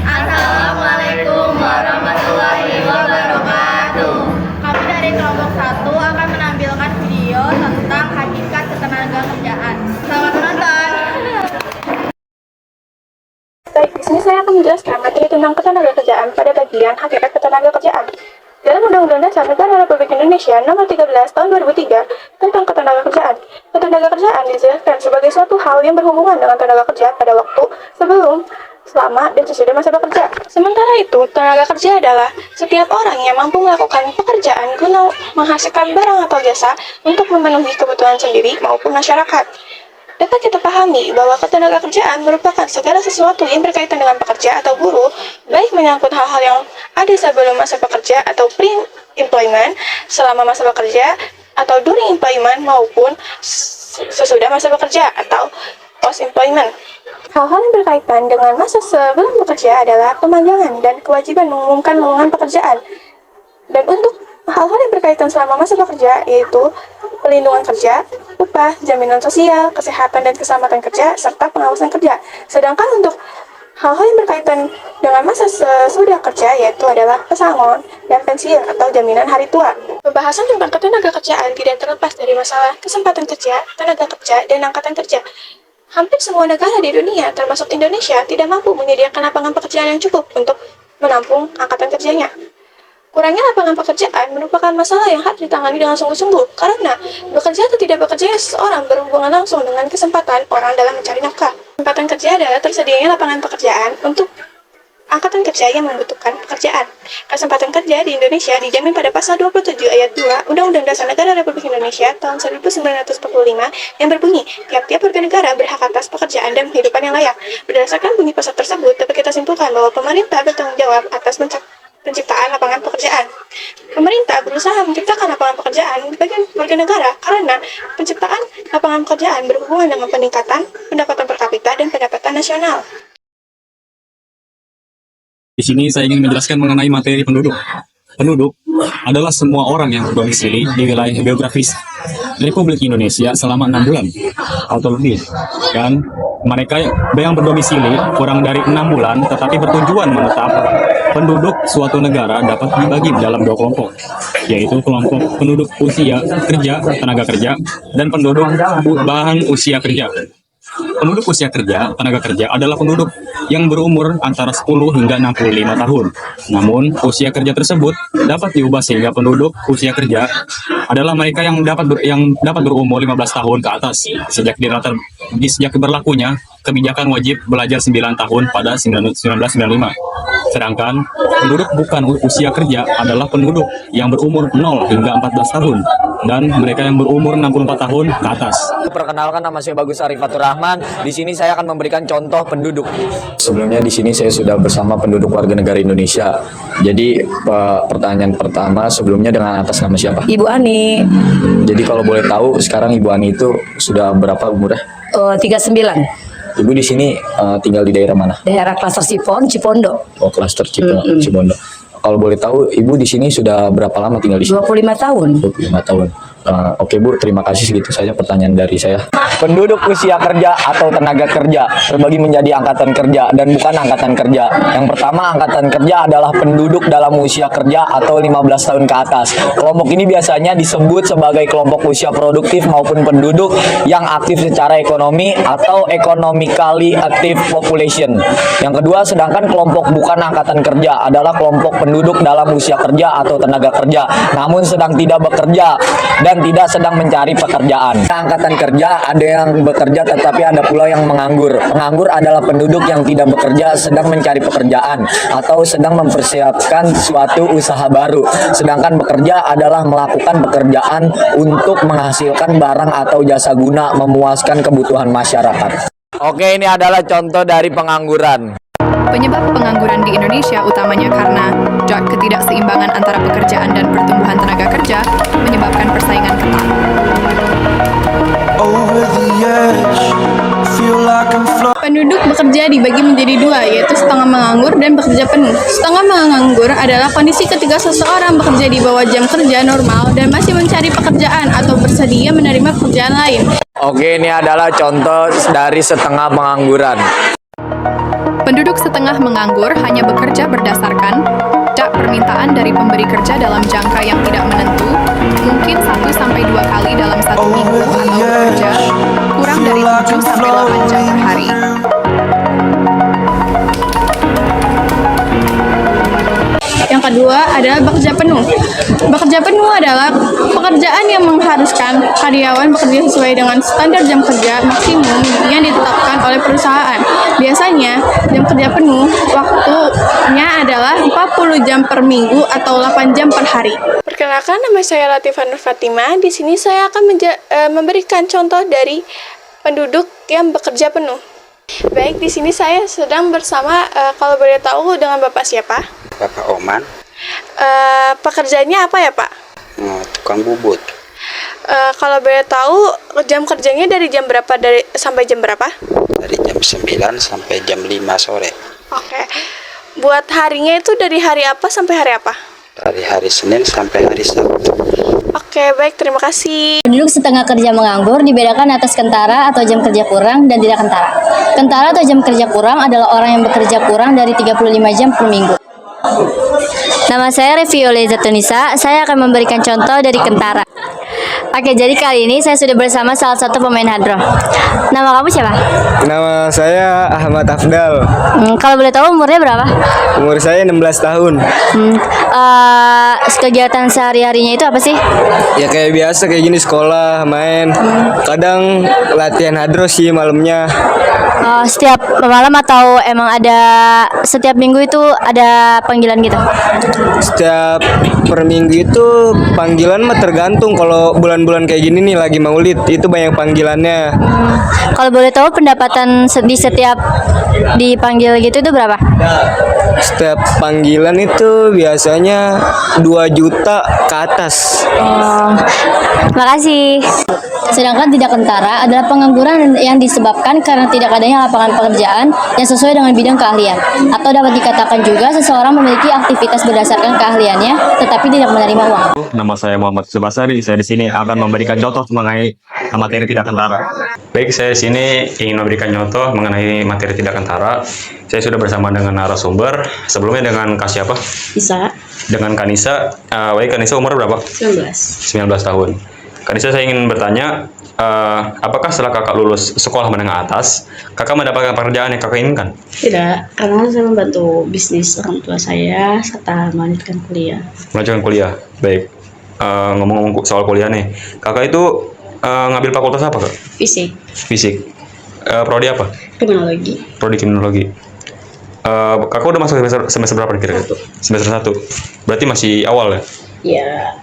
Assalamualaikum warahmatullahi wabarakatuh. Kami dari kelompok 1 akan menampilkan video tentang hakikat ketenagakerjaan. Selamat menonton. Baik, di sini saya akan menjelaskan materi tentang ketenagakerjaan pada bagian hakikat ketenagakerjaan. Dalam Undang-Undang Dasar Negara Republik Indonesia Nomor 13 Tahun 2003 tentang ketenagakerjaan, ketenagakerjaan dijelaskan sebagai suatu hal yang berhubungan dengan tenaga kerja pada waktu sebelum, selama, dan sesudah masa bekerja. Sementara itu, tenaga kerja adalah setiap orang yang mampu melakukan pekerjaan guna menghasilkan barang atau jasa untuk memenuhi kebutuhan sendiri maupun masyarakat. Dapat kita pahami bahwa ketenagakerjaan merupakan segala sesuatu yang berkaitan dengan pekerja atau buruh, baik menyangkut hal-hal yang ada sebelum masa bekerja atau pre-employment, selama masa bekerja atau during employment, maupun sesudah masa bekerja atau post-employment. Hal-hal yang berkaitan dengan masa sebelum bekerja adalah pemagangan dan kewajiban mengumumkan lowongan pekerjaan. Dan untuk hal-hal yang berkaitan selama masa bekerja, yaitu pelindungan kerja, upah, jaminan sosial, kesehatan dan keselamatan kerja, serta pengawasan kerja. Sedangkan untuk hal-hal yang berkaitan dengan masa sesudah kerja, yaitu adalah pesangon dan pensiun atau jaminan hari tua. Pembahasan tentang ketenagakerjaan tidak terlepas dari masalah kesempatan kerja, tenaga kerja, dan angkatan kerja. Hampir semua negara di dunia, termasuk Indonesia, tidak mampu menyediakan lapangan pekerjaan yang cukup untuk menampung angkatan kerjanya. Kurangnya lapangan pekerjaan merupakan masalah yang harus ditangani dengan sungguh-sungguh, karena bekerja atau tidak bekerjanya seseorang berhubungan langsung dengan kesempatan orang dalam mencari nafkah. Kesempatan kerja adalah tersedianya lapangan pekerjaan untuk angkatan kerja yang membutuhkan pekerjaan. Kesempatan kerja di Indonesia dijamin pada pasal 27 ayat 2 Undang-Undang Dasar Negara Republik Indonesia tahun 1945 yang berbunyi, tiap-tiap warga negara berhak atas pekerjaan dan kehidupan yang layak. Berdasarkan bunyi pasal tersebut, dapat kita simpulkan bahwa pemerintah bertanggung jawab atas penciptaan lapangan pekerjaan. Pemerintah berusaha menciptakan lapangan pekerjaan bagi warga negara karena penciptaan lapangan pekerjaan berhubungan dengan peningkatan pendapatan per kapita dan pendapatan nasional. Di sini saya ingin menjelaskan mengenai materi penduduk. Penduduk adalah semua orang yang berdomisili di wilayah geografis Republik Indonesia selama 6 bulan atau lebih. Dan mereka yang berdomisili kurang dari 6 bulan tetapi bertujuan menetap, penduduk suatu negara dapat dibagi dalam 2 kelompok, yaitu kelompok penduduk usia kerja, tenaga kerja, dan penduduk bahan usia kerja. Penduduk usia kerja, tenaga kerja adalah penduduk yang berumur antara 10 hingga 65 tahun. Namun, usia kerja tersebut dapat diubah sehingga penduduk usia kerja adalah mereka yang dapat berumur 15 tahun ke atas sejak berlakunya kebijakan wajib belajar 9 tahun pada 1995. Sedangkan penduduk bukan usia kerja adalah penduduk yang berumur 0 hingga 14 tahun dan mereka yang berumur 64 tahun ke atas. Perkenalkan, nama saya Bagus Arifatur Rahman. Di sini saya akan memberikan contoh penduduk. Sebelumnya di sini saya sudah bersama penduduk warga negara Indonesia. Jadi pertanyaan pertama sebelumnya dengan atas nama siapa? Ibu Ani. Jadi kalau boleh tahu sekarang Ibu Ani itu sudah berapa umurnya? 39. Ibu di sini tinggal di daerah mana? Daerah klaster Cipondo. Oh, klaster Cipondo. Kalau boleh tahu, Ibu di sini sudah berapa lama tinggal di sini? 25 tahun. 25 tahun. Oke Bu, terima kasih, segitu saja pertanyaan dari saya. Penduduk usia kerja atau tenaga kerja terbagi menjadi angkatan kerja dan bukan angkatan kerja. Yang pertama, angkatan kerja adalah penduduk dalam usia kerja atau 15 tahun ke atas. Kelompok ini biasanya disebut sebagai kelompok usia produktif maupun penduduk yang aktif secara ekonomi atau economically active population. Yang kedua, sedangkan kelompok bukan angkatan kerja adalah kelompok penduduk dalam usia kerja atau tenaga kerja namun sedang tidak bekerja dan dan tidak sedang mencari pekerjaan. Angkatan kerja ada yang bekerja tetapi ada pula yang menganggur. Penganggur adalah penduduk yang tidak bekerja sedang mencari pekerjaan atau sedang mempersiapkan suatu usaha baru. Sedangkan bekerja adalah melakukan pekerjaan untuk menghasilkan barang atau jasa guna memuaskan kebutuhan masyarakat. Oke, ini adalah contoh dari pengangguran. Penyebab pengangguran di Indonesia utamanya karena ketidakseimbangan antara pekerjaan dan pertumbuhan tenaga kerja menyebabkan persaingan ketat. Penduduk bekerja dibagi menjadi dua, yaitu setengah menganggur dan bekerja penuh. Setengah menganggur adalah kondisi ketika seseorang bekerja di bawah jam kerja normal dan masih mencari pekerjaan atau bersedia menerima pekerjaan lain. Oke, ini adalah contoh dari setengah pengangguran. Penduduk setengah menganggur hanya bekerja berdasarkan permintaan dari pemberi kerja dalam jangka yang tidak menentu, mungkin 1-2 kali dalam 1 minggu atau bekerja kurang dari 7-8 jam per hari. Yang kedua adalah bekerja penuh. Bekerja penuh adalah pekerjaan yang mengharuskan karyawan bekerja sesuai dengan standar jam kerja maksimum yang ditetapkan oleh perusahaan. Biasanya, jam kerja penuh waktunya adalah 40 jam per minggu atau 8 jam per hari. Perkenalkan, nama saya Latifah Nur Fatimah. Di sini saya akan memberikan contoh dari penduduk yang bekerja penuh. Baik, di sini saya sedang bersama, kalau boleh tahu, dengan Bapak siapa? Bapak Oman. Pekerjaannya apa ya, Pak? Tukang bubut. Kalau boleh tahu, jam kerjanya dari jam berapa sampai jam berapa? Dari jam 9 sampai jam 5 sore. Oke. Buat harinya itu dari hari apa sampai hari apa? Dari hari Senin sampai hari Sabtu. Oke, baik, terima kasih. Penduduk setengah kerja menganggur dibedakan atas kentara atau jam kerja kurang dan tidak kentara. Kentara atau jam kerja kurang adalah orang yang bekerja kurang dari 35 jam per minggu. Nama saya Reviole Zatunisa, saya akan memberikan contoh dari kentara. Oke, jadi kali ini saya sudah bersama salah satu pemain hadroh. Nama kamu siapa? Nama saya Ahmad Afdal. Kalau boleh tahu umurnya berapa? Umur saya 16 tahun. Kegiatan sehari-harinya itu apa sih? Ya kayak biasa kayak gini, sekolah, main. Kadang latihan hadroh sih malamnya. Setiap malam atau emang ada setiap minggu itu ada panggilan gitu? Setiap per minggu itu panggilan mah tergantung. Kalau bulan-bulan kayak gini nih lagi maulid, itu banyak panggilannya. Kalau boleh tahu pendapatan di setiap dipanggil gitu itu berapa? Setiap panggilan itu biasanya 2 juta ke atas. Makasih. Sedangkan tidak kentara adalah pengangguran yang disebabkan karena tidak adanya lapangan pekerjaan yang sesuai dengan bidang keahlian. Atau dapat dikatakan juga seseorang memiliki aktivitas berdasarkan keahliannya tetapi tidak menerima uang. Nama saya Muhammad Subasari. Saya di sini akan memberikan contoh mengenai materi tidak kentara. Baik, saya di sini ingin memberikan contoh mengenai materi tidak kentara. Saya sudah bersama dengan narasumber. Sebelumnya dengan Kak siapa? Bisa. Dengan Kanisa. Baik, Kanisa umur berapa? 19 tahun. Kanisa, saya ingin bertanya, apakah setelah kakak lulus sekolah menengah atas, kakak mendapatkan pekerjaan yang kakak inginkan? Tidak, karena saya membantu bisnis orang tua saya serta melanjutkan kuliah. Melanjutkan kuliah, baik. Ngomong-ngomong soal kuliah nih, kakak itu ngambil fakultas apa, Kak? Fisik, Fisik. Prodi apa? kriminologi. Prodi kriminologi. Kakak udah masuk semester berapa kira-kira? Semester 1. Berarti masih awal ya? Ya,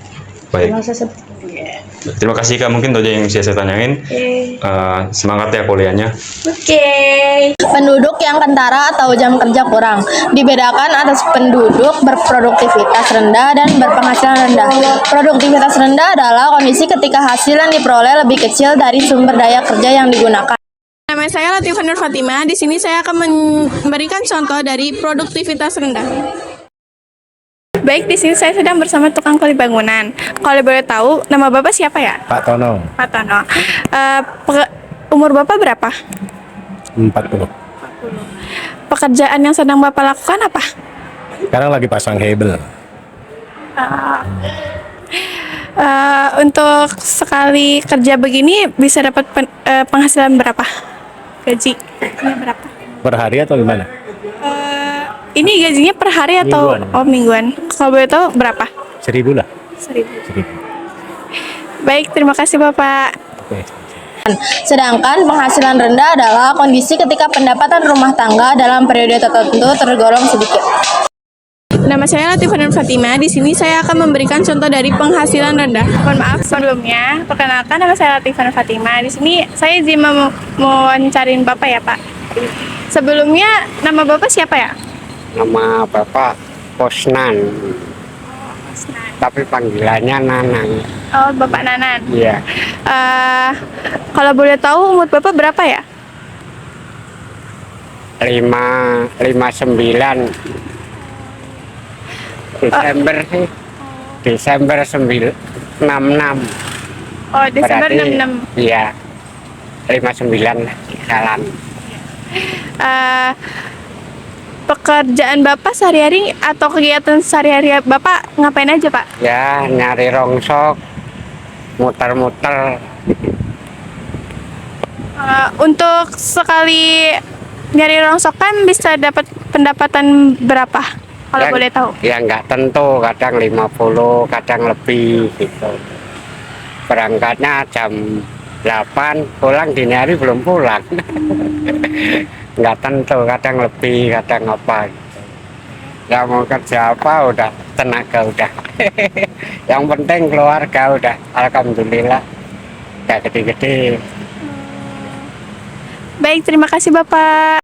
Baik. masa sepertinya. Terima kasih Kak, mungkin itu aja yang bisa saya tanyain. Semangat ya kuliahnya. Penduduk yang kentara atau jam kerja kurang dibedakan atas penduduk berproduktivitas rendah dan berpenghasilan rendah. Produktivitas rendah adalah kondisi ketika hasil yang diperoleh lebih kecil dari sumber daya kerja yang digunakan. Nama saya Latifah Nur Fatimah. Di sini saya akan memberikan contoh dari produktivitas rendah. Baik, di sini saya sedang bersama tukang kuli bangunan. Kalau boleh tahu, nama Bapak siapa ya? Pak Tono. Pak Tono. Umur Bapak berapa? 40. Pekerjaan yang sedang Bapak lakukan apa? Sekarang lagi pasang hebel. Untuk sekali kerja begini bisa dapat penghasilan berapa? Gajinya berapa? Per hari atau gimana? Ini gajinya per hari atau Mingguan. mingguan? Kalau boleh tahu berapa? 1.000 lah. 1.000. 1.000. Baik, terima kasih Bapak. Sedangkan penghasilan rendah adalah kondisi ketika pendapatan rumah tangga dalam periode tertentu tergolong sedikit. Nama saya Latifah Nur Fatima. Di sini saya akan memberikan contoh dari penghasilan rendah. Mohon maaf sebelumnya. Perkenalkan, nama saya Latifah Nur Fatima. Di sini saya izin mau wawancarin Bapak ya, Pak. Sebelumnya nama Bapak siapa ya? Nama Bapak Posnan, tapi panggilannya Nanang. Oh, Bapak Nanan. Iya. Kalau boleh tahu umur Bapak berapa ya? 59 Desember sih. Desember 66. Oh, Desember Berarti, 66. Iya. 59 lah jalan. Pekerjaan Bapak sehari-hari atau kegiatan sehari-hari Bapak ngapain aja, Pak? Ya, nyari rongsok, muter-muter. Untuk sekali nyari rongsokan bisa dapat pendapatan berapa? Kalau Ya, boleh tahu. Ya nggak tentu, kadang 50, kadang lebih gitu. Berangkatnya jam 8, pulang dini hari belum pulang. Nggak tentu, kadang lebih, kadang apa gitu. Ya mau kerja apa udah tenaga udah. Yang penting keluarga udah, alhamdulillah udah gede-gede. Baik, terima kasih Bapak.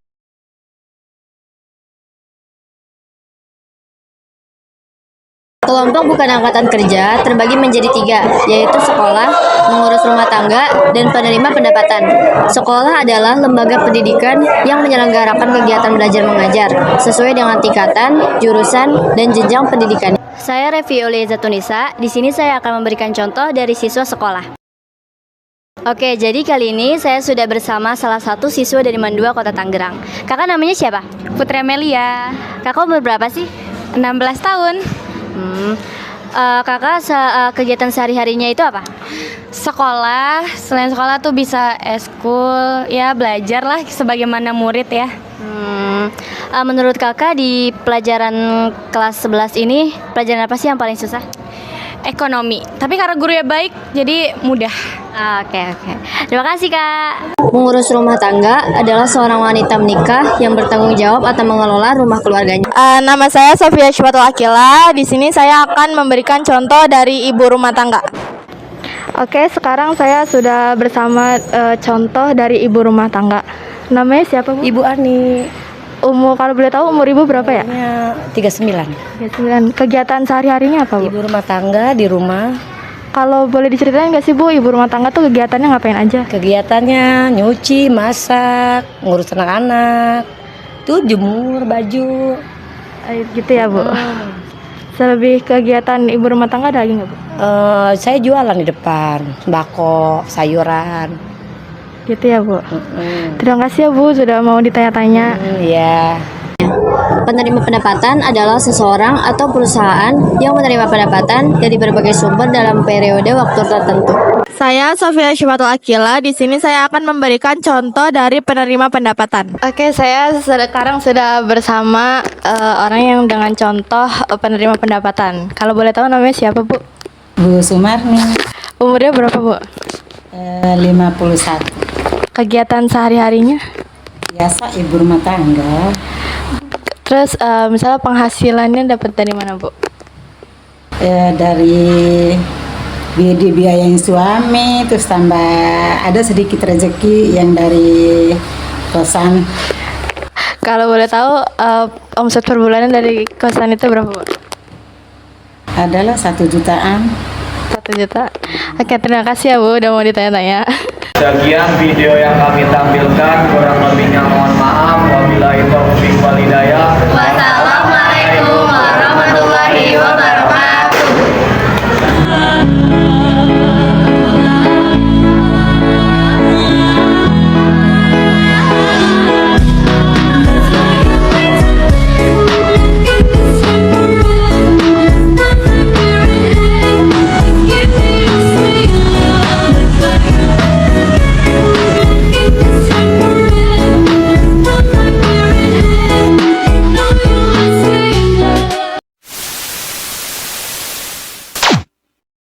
Kelompok bukan angkatan kerja terbagi menjadi 3, yaitu sekolah, mengurus rumah tangga, dan penerima pendapatan. Sekolah adalah lembaga pendidikan yang menyelenggarakan kegiatan belajar mengajar sesuai dengan tingkatan, jurusan, dan jenjang pendidikan. Saya Revi Oliza Tunisa. Di sini saya akan memberikan contoh dari siswa sekolah. Oke, jadi kali ini saya sudah bersama salah satu siswa dari Mandua, Kota Tangerang. Kakak namanya siapa? Putri Amelia, Kakak umur berapa sih? 16 tahun. Kakak kegiatan sehari-harinya itu apa? Sekolah, selain sekolah tuh bisa eskul, ya belajar lah sebagaimana murid ya. Menurut kakak di pelajaran kelas 11 ini, pelajaran apa sih yang paling susah? Ekonomi, tapi karena gurunya baik, jadi mudah. Oke. Terima kasih, Kak. Mengurus rumah tangga adalah seorang wanita menikah yang bertanggung jawab atau mengelola rumah keluarganya. Nama saya Sofia Syufatul Akila. Di sini saya akan memberikan contoh dari ibu rumah tangga. Oke, sekarang saya sudah bersama contoh dari ibu rumah tangga. Namanya siapa, Bu? Ibu Ani, Kalau boleh tahu umur ibu berapa ya? 39. 39. Kegiatan sehari-harinya apa, Bu? Ibu rumah tangga di rumah. Kalau boleh diceritain nggak sih, Bu, ibu rumah tangga tuh kegiatannya ngapain aja? Kegiatannya nyuci, masak, ngurus anak-anak, tuh jemur baju. Gitu ya, Bu. Selebih kegiatan ibu rumah tangga ada lagi nggak, Bu? Saya jualan di depan, sembako, sayuran. Gitu ya, Bu. Terima kasih ya, Bu, sudah mau ditanya-tanya. Iya. Penerima pendapatan adalah seseorang atau perusahaan yang menerima pendapatan dari berbagai sumber dalam periode waktu tertentu. Saya Sofia Syufatul Akila. Di sini saya akan memberikan contoh dari penerima pendapatan. Oke, saya sekarang sudah bersama orang yang dengan contoh penerima pendapatan. Kalau boleh tahu namanya siapa, Bu? Bu Sumarni, Umurnya berapa, Bu? 51. Kegiatan sehari-harinya? Biasa ibu rumah tangga. Terus misalnya penghasilannya dapat dari mana, Bu? Dari dibiayain suami, terus tambah ada sedikit rezeki yang dari kosan. Kalau boleh tahu omset per bulannya dari kosan itu berapa, Bu? Adalah 1 jutaan. 1 juta. Oke, terima kasih ya, Bu, udah mau ditanya-tanya. Sekian video yang kami tampilkan, kurang lebihnya mohon maaf. Wabillahi taufiq wal hidayah.